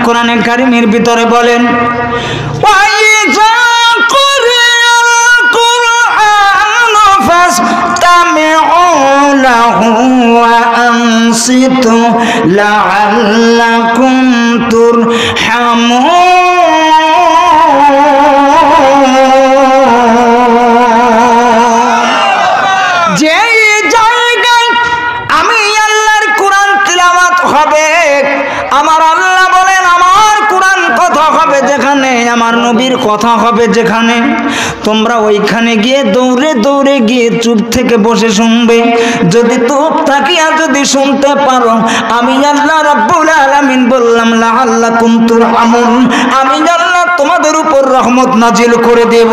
কোরআনে কারিমের ভিতরে বলেন ওয়াইজা কুরিয়াল কুরআন ফাসতামিউ লাহু ওয়া আনসিতু লাআল্লাকুম তুরহামুন। যে জায়গায় আমি আল্লাহর কোরআন তিলাওয়াত হবে, আমার আল্লাহ বলেন আমার কোরআন কথা হবে যেখানে, আমার নবীর কথা হবে যেখানে, তোমরা ওইখানে গিয়ে দৌড়ে দৌড়ে গিয়ে চুপ থেকে বসে শুনবে। যদি চুপ থাকিয়া যদি শুনতে পারো, আমি আল্লাহ রাব্বুল আলামিন বললাম লাআল্লাকুম তুরহামুন, আমি আল্লাহ তোমাদের উপর রহমত নাজিল করে দেব।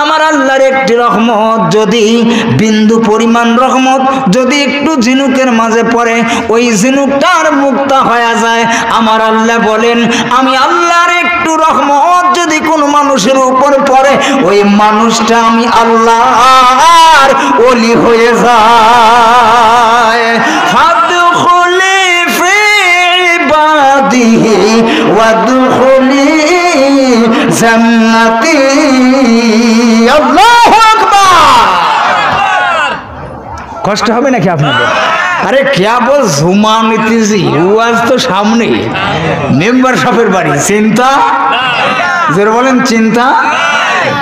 আমার আল্লাহর একটি রহমত যদি বিন্দু পরিমাণ রহমত যদি একটু ঝিনুকের মাঝে পড়ে, ওই ঝিনুকটার মুক্তা হয়ে যায়। আমার আল্লাহ বলেন আমি আল্লাহর একটু রহমত যদি কোন মানুষের উপর পড়ে, ওই মানুষটা আমি আল্লাহর ওলি হয়ে যায়। ফাদখুলি ফি ইবাদিহি ওয়াদখুলি জান্নাতি। আল্লাহু আকবার। কষ্ট হবে নাকি আপনাদের? আরে क्या बोल झुमा नीतीजी ওয়াজ তো সামনে, মেম্বার সাহেবের বাড়ি, চিন্তা যারা বলেন চিন্তা।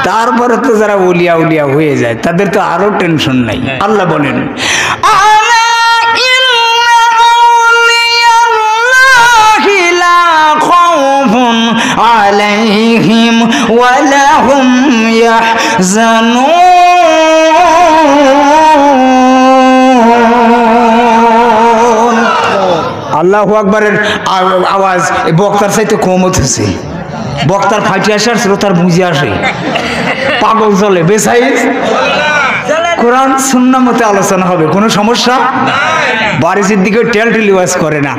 তারপরে তো যারা উলিয়া উলিয়া হয়ে যায় তাদের তো আরো টেনশন নাই। আল্লাহ বলেন আলাইহিম ওয়া লাহুম ইয়াহজানুন। আল্লাহু আকবারের আওয়াজ বক্তার চাইতে কম হতেছে। বক্তার ফাটি আসে আর শ্রোতার বুঝে আসে, পাগল চলে বেসাইজ। কোরআন সুন্নাহ মতে আলোচনা হবে, কোনো সমস্যা বারিশের দিকে টেলটেলি ওয়াজ করে না,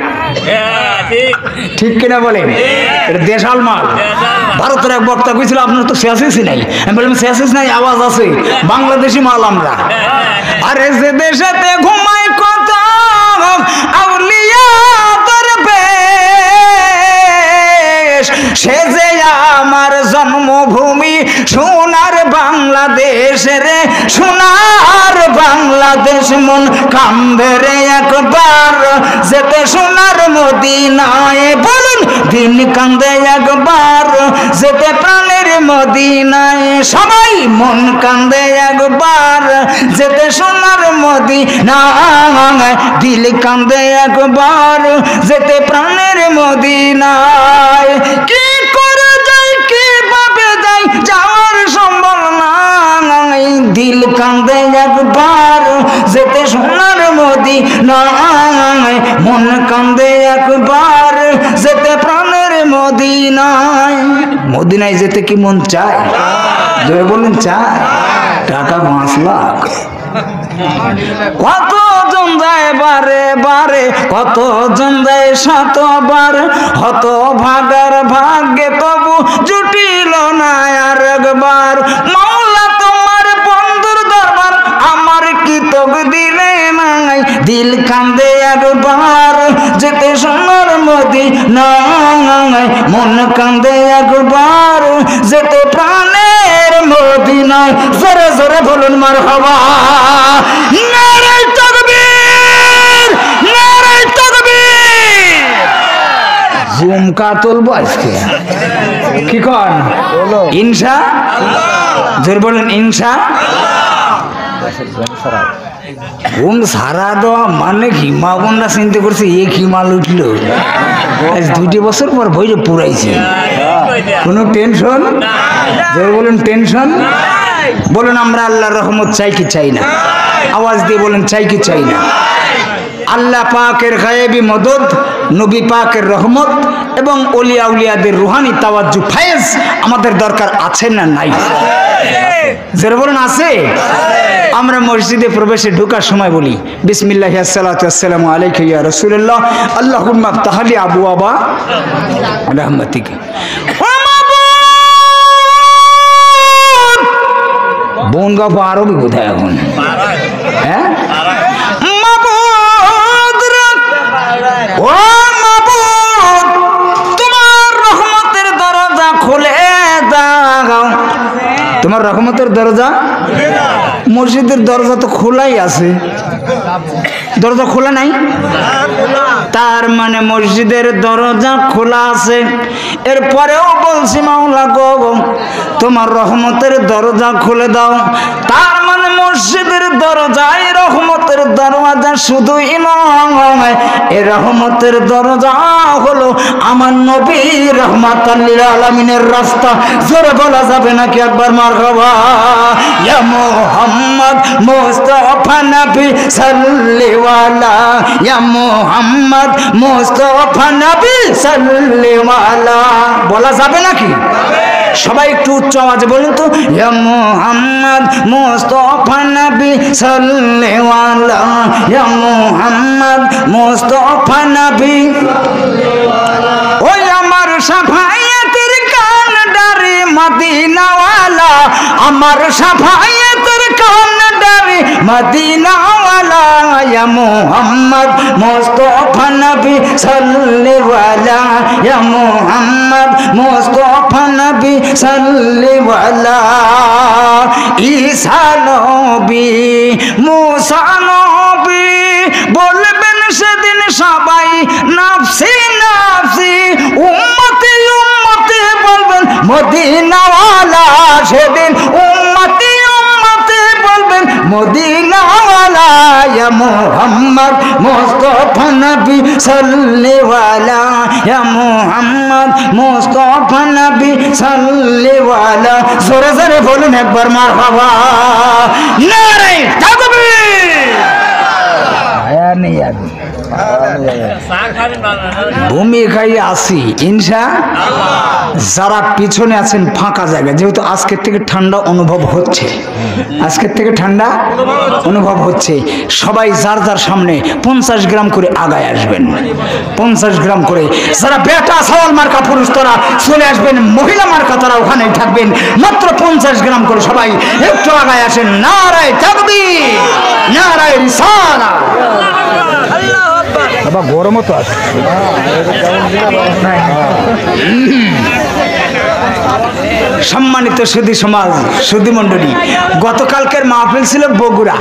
ঠিক কিনা বলেন? এটা দেশাল মাল। ভারতের এক বক্তা কইছিল আপনার তো শেষই নাই। আমি বললাম শেষই নাই, আওয়াজ আছে, বাংলাদেশি মাল আমরা। আরে যে দেশেতে ঘুমাই কত আউলিয়া দরবেশ, সে যে আমার জন্মভূমি সোনার বাংলাদেশ রে, সোনার বাংলাদেশ মন কান্দে রে একবার যেতে সোনার মদিনায়। বলুন দিন কান্দে একবার যেতে প্রাণের মদিনায়। সবাই মন কান্দে একবার যেতে সোনার মদিনায়, দিল কান্দে একবার যেতে প্রাণের মদিনায়। কি করে যাই কিভাবে যাই যাওয়ার সম্ভব নাই, দিল কান্দে একবার যেতে সোনার মদিনায়, মন কান্দে একবার যেতে প্রাণের মদিনায়। মদিনায় যেতে কি মন চায়? জোরে বলেন চায়? টাকা 5 লাখ। কতজন যায় বারে বারে, কতজন যায় শতবার, হত ভাগার ভাগ্যে তবু জুটিল না আর একবার। মাওলা তোমার বন্ধুর দরবার আমার কি তকদিরে নাই, দিল কান্দে একবার যেতে সোনার মদিনায়, মন কান্দে একবার যেতে প্রাণের মদিনায়। জোরে জোরে বলুন মারহাবা। নারে তাকবীর, নারে তাকবীর। ঝুমকা তুলবো আজকে, কি কন? ইনশাআল্লাহ। জোরে বলেন ইনশাআল্লাহ। ঘুম সারা দেওয়া মানে কি? মা বোনরা চিন্তা করছে এ কি মাল উঠলো, 2 বছর পর ভৈরে পুরাইছে, কোনো টেনশন? জোরে বলেন টেনশন। বলুন আমরা আল্লাহর রহমত চাই কি চাই না? আওয়াজ দিয়ে বলেন চাই কি চাই না? আল্লাহ পাকের গায়েবী মদদ, নবী পাকের রহমত এবং ওলিয়া উলিয়াদের রুহানি তাওয়াজ্জু ফায়েজ আমাদের দরকার আছে না নাই? যারা বলেন আছে। আমরা মসজিদে প্রবেশে ঢোকার সময় বলি বিসমিল্লাহি আসসালাতু ওয়াসসালামু আলাইকা ইয়া রাসূলুল্লাহ, আল্লাহুম্মা আফতাহলি আবওয়াবা রাহমাতিকা। কোন গপ আরবি কোথায় এখন? হ্যাঁ ও মাবুদ, তোমার রহমতের দরজা খুলে দাও। তোমার রহমতের দরজা, মসজিদের দরজা তো খোলাই আছে, দরজা খোলা নাই? তার মানে মসজিদের দরজা খোলা আছে। এরপরেও বলছি মাওলা গো, তোমার রহমতের দরজা খুলে দাও। তার মানে মসজিদের দরজায় রহমতের দরজা শুধুই নয়, এই রহমতের দরজা হলো আমার নবী রহমাতাল লিল আলামিনের রাস্তা। জোরে বলা যাবে নাকি একবার মারহাবা? ইয়া মুহাম্মদ মুস্তাফা নবী সাল্লিওয়ালা, ইয়া মুহাম্মদ মুস্তাফা নবী সাল্লিওয়ালা। বলা যাবে নাকি? সবাই একটু উচ্চ আওয়াজে বলুন তো, ইয়া মুহাম্মদ মুস্তাফা নবী সাল্লিওয়ালা, ইয়া মুহাম্মদ মুস্তাফা নবী। ওই আমার শাফায়াতের কান্ডারি মদিনাওয়ালা, আমার শাফায়াতের কান্ডারি মদিনাওয়ালা, ইয়া মুহাম্মদ মুস্তাফা নবী সাল্লিওয়ালা, ইয়া মুহাম্মদ মুস্তাফা নবী সাল্লিওয়ালা। ঈসা নবী মুসা নবী বলবেন সেদিন সবাই নাফসি নাফসি, উম্মতি উম্মতি বলবেন মদিনাওয়ালা। সেদিন উম্মতি উম্মতি বলবেন মদিনাওয়ালা, ইয়া মুহাম্মদ মুস্তাফা নবী সাল্লিওয়ালা, ইয়া মুহাম্মদ মুস্তাফা নবী সাল্লিওয়ালা। জোরে জোরে বলুন একবার মারহাবা। নারে তাকবীর। আয়া নেই আগে ভূমিকায় আসি ইনশাআল্লাহ। যারা পিছনে আছেন ফাঁকা জায়গা, যেহেতু আজকের থেকে ঠান্ডা অনুভব হচ্ছে, আজকের থেকে ঠান্ডা অনুভব হচ্ছে, সবাই যার যার সামনে 50 গ্রাম করে আগায় আসবেন, 50 গ্রাম করে। যারা বেটা সওয়াল মার্কা পুরুষ তারা চলে আসবেন, মহিলা মার্কা তারা ওখানেই থাকবেন। মাত্র 50 গ্রাম করে সবাই একটু আগায় আসেন। নারায়ে তাকবীর, নারায়ে রিসালাত। বাবা গরমও তো আছে। সম্মানিত সুধী সমাজ, সুধী মণ্ডলী, গতকালকের মাহফিল ছিল বগুড়া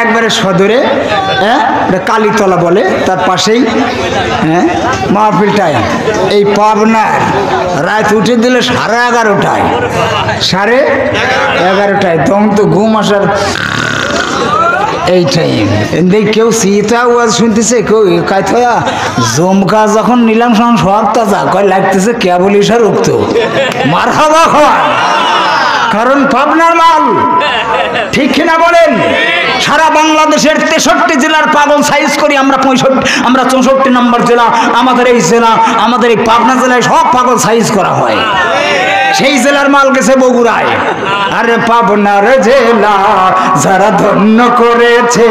একবারে সদরে, কালীতলা বলে, তার পাশেই মাহফিলটায়। এই পাবনার রাত উঠে দিলে 11:30টায়, 11:30টায় দম তো ঘুম আসার এই টাইম। কেউ সীতা ওয়াজ শুনতেছে, কেউ কাইথয়া জমকা যখন নিলাম সব তাজা কয় লাগতেছে কেবল ইশার উক্ত মারহাবা খাওয়া, কারণ পাবনার মাল। ঠিক কিনা বলেন? সারা বাংলাদেশের 63 জেলার পাগল সাইজ করি আমরা, 64 নম্বর জেলা আমাদের এই জেলা, আমাদের এই পাবনা জেলায় সব পাগল সাইজ করা হয়। সেই জেলার মাল গেছে বগুড়ায়। আরে পাবনার জেলা যারা ধন্য করেছে,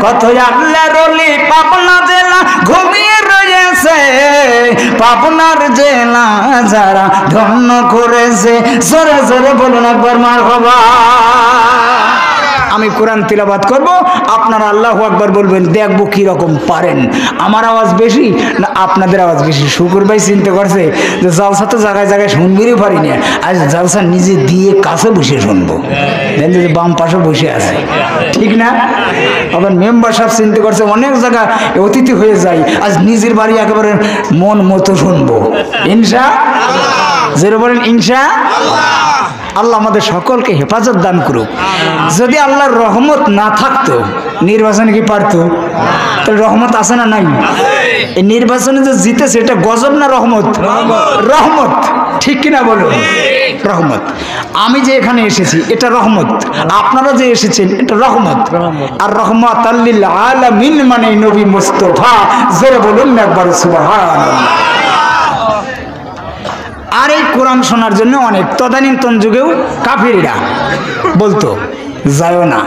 কত আল্লাহর ওলি পাবনা জেলা ঘুমিয়ে রয়েছে। পাবনার জেলা যারা ধন্য করেছে, জোরে জোরে বলুন একবার মারহাবা। আমি কোরআন তিলাওয়াত করব, আপনারা আল্লাহু আকবার বলবেন, দেখবো কি রকম পারেন। আমার আওয়াজ বেশি না আপনাদের আওয়াজ বেশি? শুকুর ভাই চিন্তা করছে যে জালসা তো জায়গায় জায়গায় শুনবিরই পারি না, আজ জালসা নিজে দিয়ে কাছে বসে শুনবো, যে বাম পাশে বসে আছে, ঠিক না? আবার মেম্বার সাহেব চিন্তা করছে অনেক জায়গা অতিথি হয়ে যায়, আজ নিজের বাড়ি একেবারে মন মতো শুনবো ইনশাআল্লাহ। যেটা বলেন ইনশাআল্লাহ। আল্লাহ আমাদের সকলকে হেফাজত দান করুক। যদি আল্লাহর রহমত না থাকতো নির্বাচনে কি পারতো? তাহলে রহমত আছে না নাই? এই নির্বাচনে যে জিতেছে এটা গজব না রহমত? রহমত, ঠিক কিনা বলুন? রহমত। আমি যে এখানে এসেছি এটা রহমত, আপনারা যে এসেছেন এটা রহমত। আর রহমাতাল লিল আলামিন মানে নবী মুস্তাফা। জোরে বলুন না একবার সুবহানাল্লাহ। আর এই কোরআন শোনার জন্য অনেক তদানীন্তন যুগেও কাফিররা বলতো যায়ও না।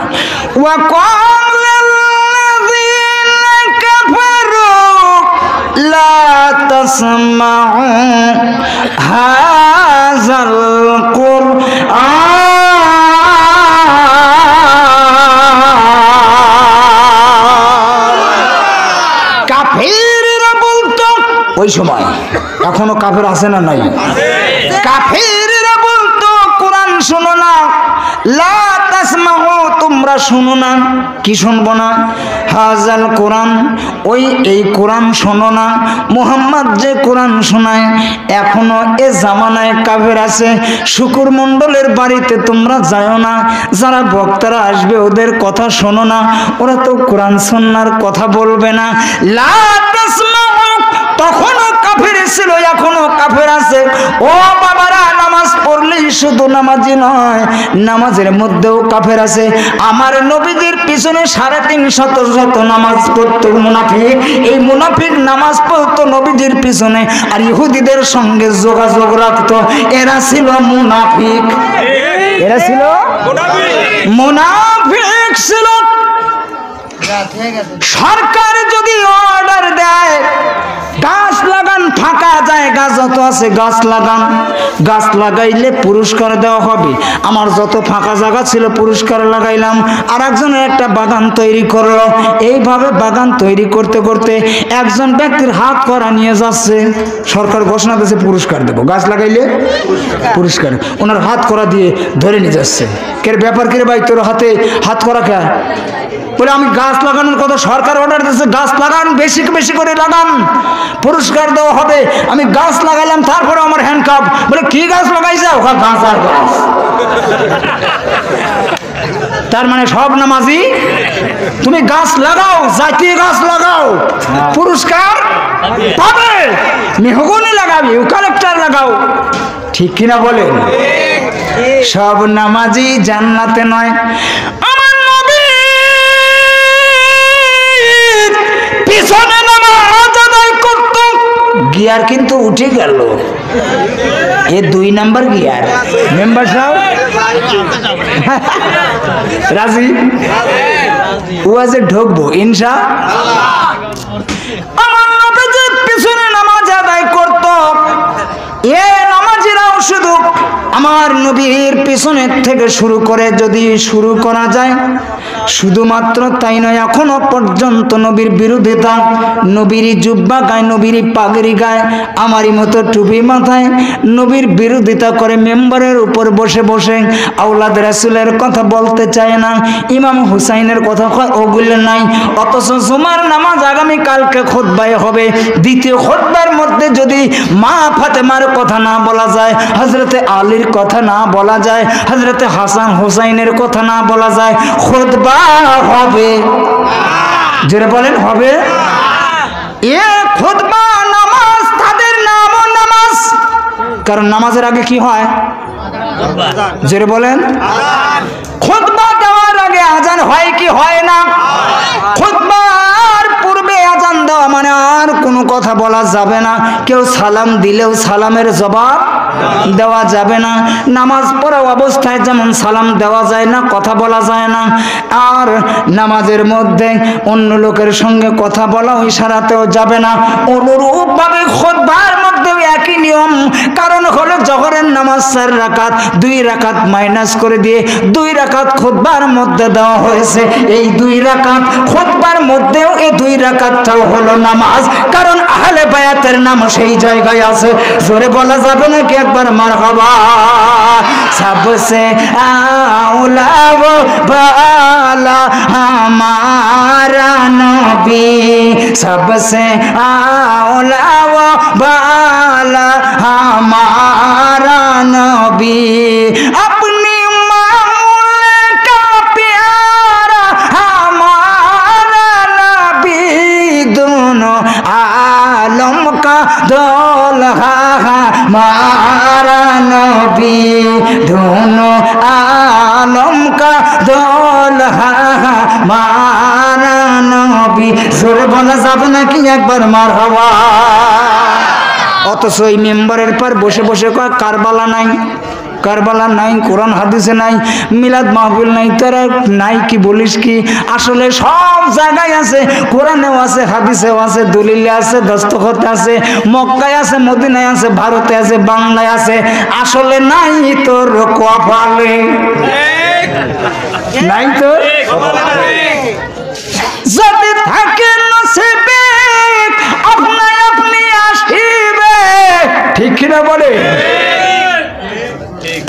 ওয়া কালাল্লাযীনা কাফারু লা তাসমাউ হাযাল কুরআন কাফের আছে না নাই? কাফেররা বলতো কোরআন শোনো না, লা তাসমাউ, তোমরা শুনো না। কি শুনবো না? হাজাল কোরআন, ওই এই কোরআন শোনো না। মুহাম্মদ যে কোরআন শোনায়, এখনো এ জামানায় কাফের আছে। শুকুর মণ্ডলের বাড়িতে তোমরা যাও না, যারা বক্তারা আসবে ওদের কথা শোনো না, ওরা তো কোরআন সুন্নাহর কথা বলবে না। লা তাসমাউ, তখনও কাফের ছিল, এখনো কাফের আছে। ও বাবারা, নামাজ পড়লেই শুধু নামাজি নয়, নামাজের মধ্যেও কাফের আছে। আমার নবীজির পিছনে 350 নামাজ পড়তো মুনাফিক। এই মুনাফিক নামাজ পড়তো নবীজির পিছনে, আর ইহুদিদের সঙ্গে যোগাযোগ রাখতো। এরা ছিল মুনাফিক, এরা ছিল মুনাফিক ছিল। সরকার যদি অর্ডার দেয় গাছ লাগান, ফাঁকা জায়গা যত আছে গাছ লাগান, গাছ লাগাইলে পুরস্কার দেওয়া হবে। আমার যত ফাঁকা জায়গা ছিল পুরস্কার লাগাইলাম, আর একজনের একটা বাগান তৈরি করলো। এইভাবে বাগান তৈরি করতে করতে একজন ব্যক্তির হাত করা নিয়ে যাচ্ছে, সরকার ঘোষণা দিয়েছে পুরস্কার দেবো, গাছ লাগাইলে পুরস্কার। ওনার হাত করা দিয়ে ধরে নিয়ে যাচ্ছে। কের ব্যাপার কিরে ভাই, তোর হাতে হাত করা কে? বলে আমি গাছ লাগানোর কথা, সরকার অর্ডার দিয়েছে গাছ লাগান, বেশি বেশি করে লাগান, পুরস্কার দেওয়া হবে। আমি গাছ লাগাইলাম, তারপরে আমার হ্যান্ডকাপ। বলে কি গাছ লাগাইছে? ওখানে গাছ আর গাছ। তার মানে সব নামাজি তুমি গাছ লাগাও, জাতীয় গাছ লাগাও, পুরস্কার পাবে। মেহগনি লাগাবি, ইউক্যালিপটাস লাগাও, ঠিক কিনা বলেন? সব নামাজি জান্নাতে নয়। পিছনে নামাজ আদায় করত, গিয়ার কিন্তু উঠে গেল। এ 2 নাম্বার গিয়ার। মেম্বার সাহেব রাজি? ওয়াজে ঢুকবো ইনশাআল্লাহ। আমার নবীজির পিছনে নামাজ আদায় করত। এ নামাজিরাও শুধু আমার নবীর পিছনের থেকে শুরু করে, যদি শুরু করা যায়। শুধুমাত্র তাই নয়, এখনো পর্যন্ত নবীর বিরোধিতা, নবীরই জুব্বা গায়, নবীরই পাগড়ি গায়, আমারই মতো টুপি মাথায়, নবীর বিরোধিতা করে। মেম্বারের উপর বসে বসে আওলাদ রাসূলের কথা বলতে চায় না, ইমাম হুসাইনের কথা কয়, ওগুলো নাই। অথচ জুমার নামাজ আগামী কালকে খুতবায় হবে। দ্বিতীয় খুতবার মধ্যে যদি মা ফাতেমার কথা না বলা যায়, হযরতে আলীর কথা না বলা যায়, হযরতে হাসান হুসাইনের কথা না বলা যায়, খুতবা হবে। জোরে বলেন হবে। এ খুতবা নামাজ, তাদের নামও নামাজ, কারণ নামাজের আগে কি হয়? জোরে বলেন। খুতবা দেওয়ার আগে আজান হয় কি হয় না? খুতবার পূর্বে আজান দেওয়া মানে আর কোনো কথা বলা যাবে না। কেউ সালাম দিলেও সালামের জবাব দেওয়া যাবে না। নামাজ পড়া অবস্থায় যেমন সালাম দেওয়া যায় না, কথা বলা যায় না, আর নামাজের মধ্যে অন্য লোকের সঙ্গে কথা বলা ইশারাতেও যাবে না। অনুরূপভাবে খুতবার মধ্যেও একই নিয়ম। কারণ হলো জোহরের নামাজ 4 রাকাত, 2 রাকাত মাইনাস করে দিয়ে 2 রাকাত খুতবার মধ্যে দেওয়া হয়েছে। এই 2 রাকাত খুতবার মধ্যেও এই 2 রাকাতটাও হলো নামাজ, কারণ আহলে বায়াতের নাম সেই জায়গায় আছে। জোরে বলা যাবে না কি একবার মারহাবা? সবসে আউলা ও বালা हमारा नबी, सबसे आला व बाला हमारा नबी, अपनी मामूल का प्यारा हमारा नबी, दोनों आलम का दुल्हा हमारा नबी, दोनों आलम का दुल्हा हमारा नबी। জোরে বলা যাবে নাকি একবার মারহাবা? অথচ এই মেম্বারের পর বসে বসে কয় কারবালা নাই, কারবালা নাই, কোরআন হাদিসে নাই, মিলাদ মাহফিল নাই, তারা নাই কি বলিস কি? আসলে সব জায়গায় আছে, কোরআনেও আছে, হাদিসেও আছে, দলিলে আছে, দস্তখতে আছে, মক্কায় আছে, মদিনায় আছে, ভারতে আছে, বাংলায় আছে। আসলে নাই তোর কপালে, নাই তো। যদি থাকে নসিবে আপনি আপনি আসিবে,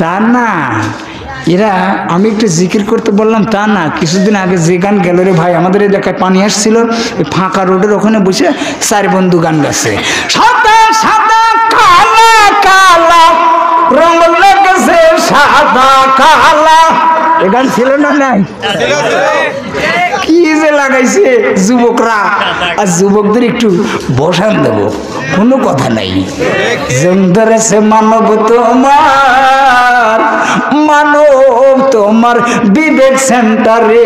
তা না, এরা আমি একটু জিকির করতে বললাম তা না, কিছুদিন আগে যে গান গেল রে ভাই, আমাদের এলাকায় পানি আসছিল, ওই ফাঁকা রোডের ওখানে বসে 4 বন্ধু গান গাচ্ছে, সাদা সাদা কালা কালা রং লেগেছে সাদা কালা, এ গান ছিল না? নাই, কি যে লাগাইছে যুবকরা। আর যুবকদের একটু বসান দেবো, কোনো কথা নাই। জং ধরেছে মানব তোমার, মানব তোমার বিবেক সেন্টারে,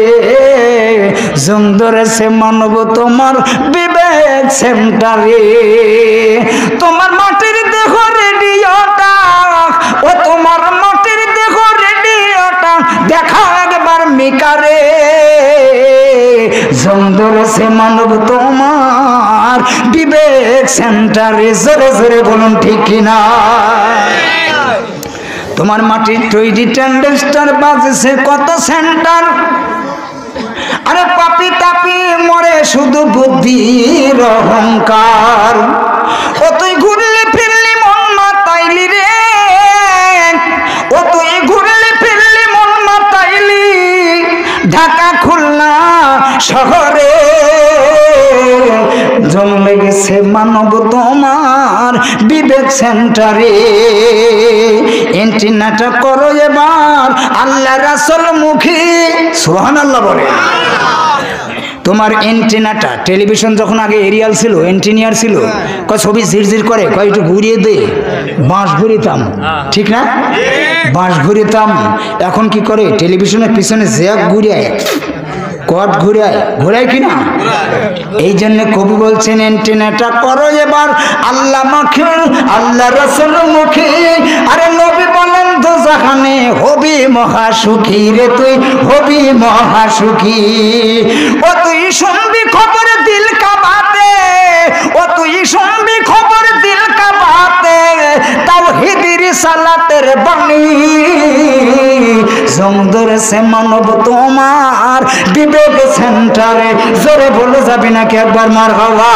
জং ধরেছে মানব তোমার বিবেক সেন্টারে, তোমার মাটির দেহ রেডিওটা, ও তোমার মাটির দেহ রেডিওটা দেখা একবার মিকারে, জং ধরেছে মানব তোমার বিবেক সেন্টারে, জোরে জোরে বলুন ঠিক কিনা। তোমার মাটির তৈরি ট্রানজিস্টার বাজছে কত সেন্টার, আরে পাপি তাপি মরে শুধু বুদ্ধির অহংকার, ও তুই ঘুরলি ফিরলি মন মাতাইলি রে, ও তুই ঘুরলি ফিরলি মন মাতাইলি ঢাকা খুলনা শহরে, জং লেগেছে মানব তোমার বিবেক সেন্টারে, এন্টিনাটা করো এবার আল্লাহ রাসূল মুখী, সুবহানাল্লাহ বলে। তোমার এন্টিনাটা, টেলিভিশন যখন আগে এরিয়াল ছিল, এন্টিনিয়ার ছিল, কয় ছবি ঝিরঝির করে, কয় একটু ঘুরিয়ে দে, বাঁশ ঘুরিতাম, ঠিক না? বাঁশ ঘুরিতাম। এখন কি করে, টেলিভিশনের পিছনে জ্যাক ঘুরিয়ে, কট ঘুরায়, ঘুরায় কিনা? এই জন্য কবি বলছেন এন্টিনাটা করো এবার আল্লাহ মুখী, আল্লাহ রাসূল মুখী। আরে নবী বলেন দোজাখানে হবি মহাসুখী রে, তুই হবি মহাসুখী, ও তুই শুনবি খবর দিল কাবাতে, ও তুই শুনবি খবর দিল কাবাতে, তাওহীদের সালাতের বাণী, জং ধরেছে মানব তোমার বিবেক সেন্টারে, জোরে বলে যাবি নাকি একবার মারহাবা।